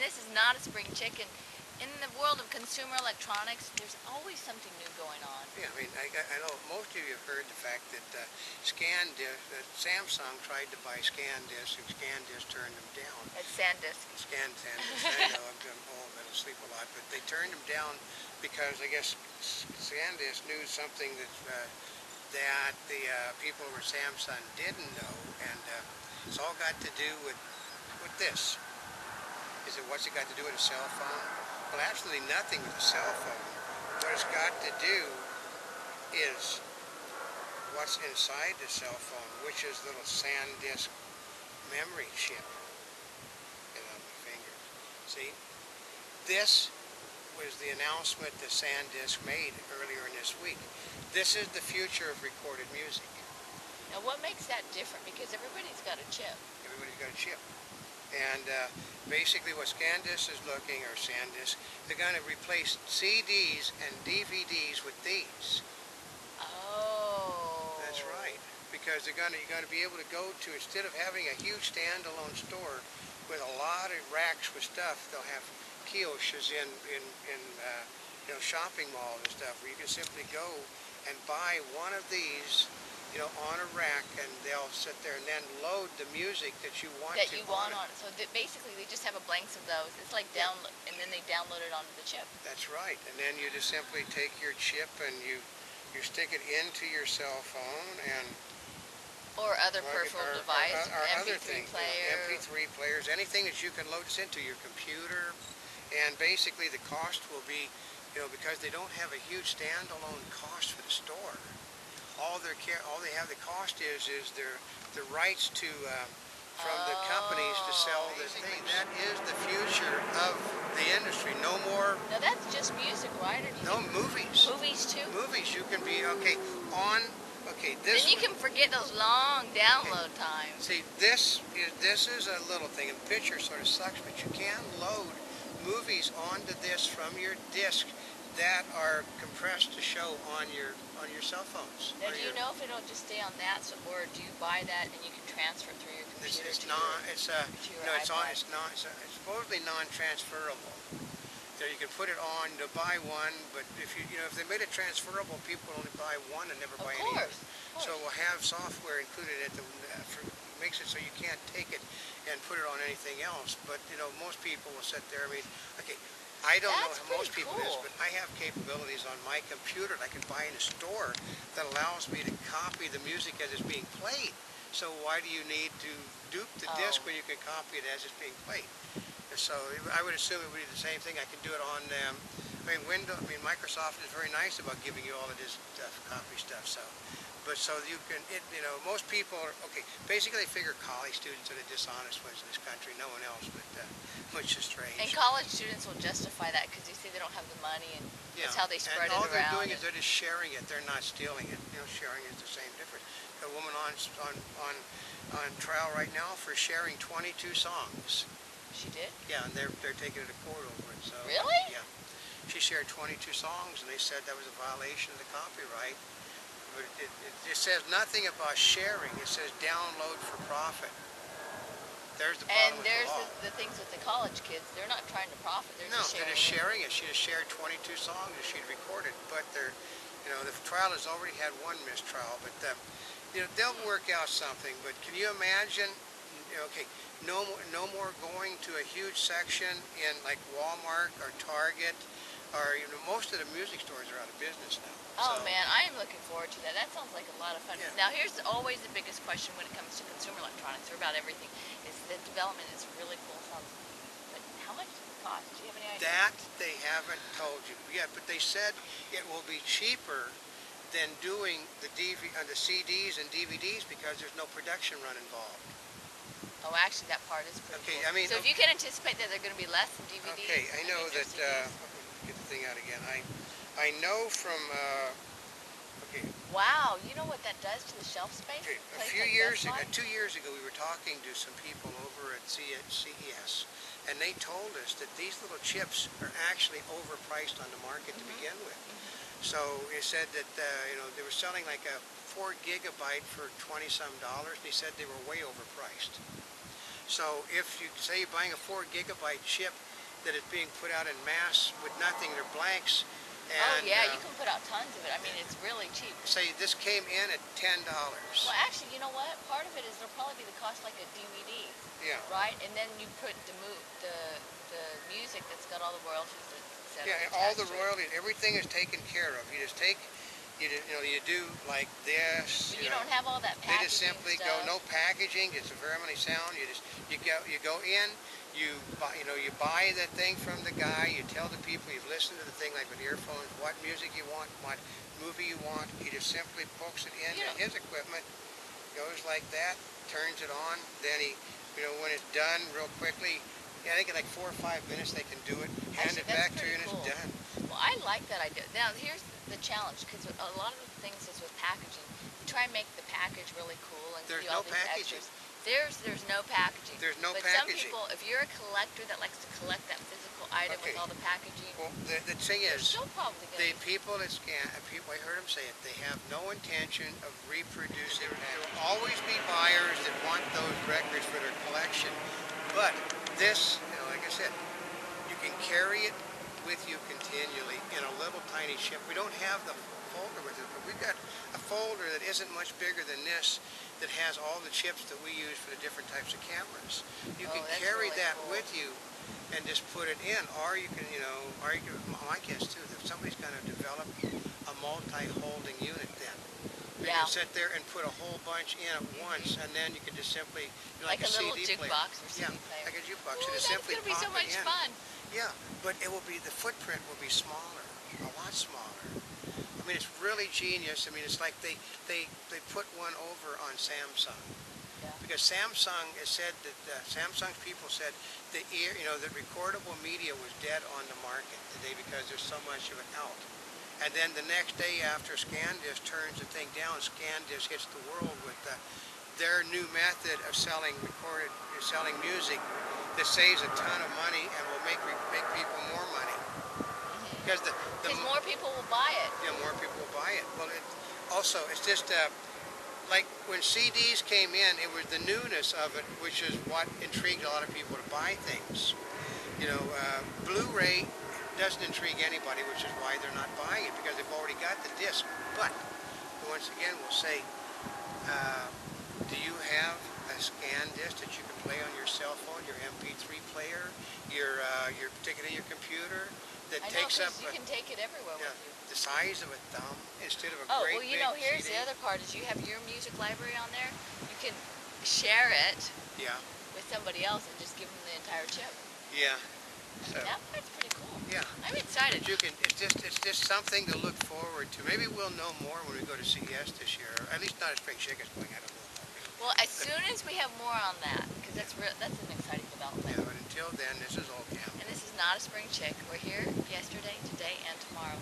this is Notaspringchick, and in the world of consumer electronics, there's always something new going on. Yeah, I mean, I know most of you have heard the fact that Scandisk, Samsung tried to buy Scandisk, and Scandisk turned them down. It's Sandisk. Sandisk, I know, I'm old, I don't sleep a lot, but they turned them down because I guess Scandisk knew something that the people over Samsung didn't know, and it's all got to do with this. What's it got to do with a cell phone? Well, absolutely nothing with a cell phone. What it's got to do is what's inside the cell phone, which is the little Scandisk memory chip. Get it on my finger. See? This was the announcement that Scandisk made earlier in this week. This is the future of recorded music. Now, what makes that different? Because everybody's got a chip. Everybody's got a chip. And basically what Scandisk is looking, or Sandisk, they're going to replace CDs and DVDs with these. Oh. That's right. Because you're going to be able to go to, instead of having a huge standalone store with a lot of racks with stuff, they'll have kiosks in shopping malls and stuff where you can simply go and buy one of these on a rack, and they'll sit there and then load the music that you want on it. So basically they just have a blanks of those. It's like download, and then they download it onto the chip. That's right. And then you just simply take your chip and you stick it into your cell phone or other peripheral device, or other MP3 things, player. MP3 players, anything that you can load this into your computer. And basically the cost will be, because they don't have a huge standalone cost for the store. All they have the cost is the rights to from the companies to sell this thing. That is the future of the industry. No more. Now that's just music, right? Or no, movies. Movies too. Movies. You can be this. Then you can forget those long download times. See, this is a little thing, and the picture sort of sucks, but you can load movies onto this from your disc that are compressed to show on your cell phones. Now, do you know if it'll just stay on that, or do you buy that and you can transfer it through your computer? It's supposedly non-transferable. So you can put it on to buy one, but if they made it transferable, people only buy one and never buy any other. So we'll have software included makes it so you can't take it and put it on anything else. But most people will sit there. I don't know how most people is, but I have capabilities on my computer that I can buy in a store that allows me to copy the music as it's being played. So why do you need to dupe the disc when you can copy it as it's being played? So I would assume it would be the same thing. I can do it on Microsoft is very nice about giving you all of this stuff, copy stuff. So you can, most people are, basically they figure college students are the dishonest ones in this country, no one else, but which is strange. And college students will justify that because they say they don't have the money, and that's how they spread it around. And all they're doing is they're just sharing it. They're not stealing it. Sharing is the same difference. A woman on trial right now for sharing 22 songs. She did? Yeah, and they're taking it to court over it. So, really? Yeah. She shared 22 songs, and they said that was a violation of the copyright. But it says nothing about sharing. It says download for profit. There's the problem with the law. And there's the things with the college kids. They're not trying to profit. They're just sharing it. She just shared 22 songs that she'd recorded. But the trial has already had one mistrial. But they'll work out something. But can you imagine? No more going to a huge section in like Walmart or Target, or most of the music stores are out of business now. Oh man, I am looking forward to that. That sounds like a lot of fun. Yeah. Now here's always the biggest question when it comes to consumer electronics, or about everything, is the development is really cool. But how much does it cost? Do you have any idea? That they haven't told you yet, but they said it will be cheaper than doing the CDs and DVDs because there's no production run involved. Oh, actually, that part is pretty cool. So if you can anticipate that they're going to be less than DVDs. Okay, I know that. Get the thing out again. I know from. Wow, you know what that does to the shelf space? Okay, a few years ago, 2 years ago, we were talking to some people over at CES, and they told us that these little chips are actually overpriced on the market to begin with. So it said that they were selling like a 4 gigabyte for $20-some, and he said they were way overpriced. So if you say you're buying a 4 gigabyte chip, that is being put out in mass with nothing. They're blanks. Oh And yeah, you can put out tons of it. I mean, it's really cheap. say this came in at $10. Well, actually, you know what? Part of it is there'll probably be the cost like a DVD, Yeah. right? And then you put the music that's got all the royalties, etc. Yeah, and all the royalties, everything is taken care of. You just take, you do like this. But you don't have all that They packaging just simply stuff. go no packaging. It's a very sound. You go in. You buy that thing from the guy. You tell the people you've listened to the thing like with earphones, what music you want, what movie you want. He just simply pokes it into his equipment, goes like that, turns it on. Then when it's done real quickly, I think in like 4 or 5 minutes they can do it. Hand Actually, it back that's to you and pretty it's done. Well, I like that idea. Now, here's the challenge, because a lot of the things is with packaging. You try and make the package really cool and There's do all no these packaging. extras. There's no packaging. There's no but packaging. Some people, if you're a collector that likes to collect that physical item with Okay. all the packaging, Well, the thing you're is, still probably the going to... people that people, I heard them say it, they have no intention of reproducing. There will always be buyers that want those records for their collection. But this, like I said, you can carry it with you continually in a little tiny chip. We don't have the folder with it, but we've got a folder that isn't much bigger than this that has all the chips that we use for the different types of cameras. You can that's carry really that cool. with you and just put it in, or you can, my guess too, that somebody's going to develop a multi-holding unit then. You Yeah. can sit there and put a whole bunch in at once, and then you can just simply, Like a little CD player. jukebox or CD Yeah, player. like a jukebox. Ooh, You just that's simply going to be so pop it much in. fun. Yeah, but the footprint will be smaller, a lot smaller. I mean, it's really genius. I mean, it's like they put one over on Samsung. Yeah. Because Samsung has said that, Samsung's people said the recordable media was dead on the market today because there's so much of it out. And then the next day after Scandisk turns the thing down, Scandisk hits the world with their new method of selling music that saves a ton of money and will make people more money. Because Because more people will buy it. more people will buy it. Well, it's just like when CDs came in, it was the newness of it, which is what intrigued a lot of people to buy things. Blu-ray doesn't intrigue anybody, which is why they're not buying it, because they've already got the disc. But once again, we'll say, do you have a Scandisk that you can play on your cell phone, your MP3 player, particularly your computer? That I know, takes up because you can take it everywhere with you. the size of a thumb instead of a Oh, great well, big here's CD. the other part, is you have your music library on there. You can share it Yeah, with somebody else and just give them the entire chip. yeah. So, That part's pretty cool. yeah. I'm excited. It's just something to look forward to. Maybe we'll know more when we go to CES this year. Or at least Notaspringchick is going. I don't know. Well, as soon as we have more on that, because that's an exciting development. Yeah, but until then, this is Oldecam. And this is Notaspringchick. We're here yesterday, today, and tomorrow.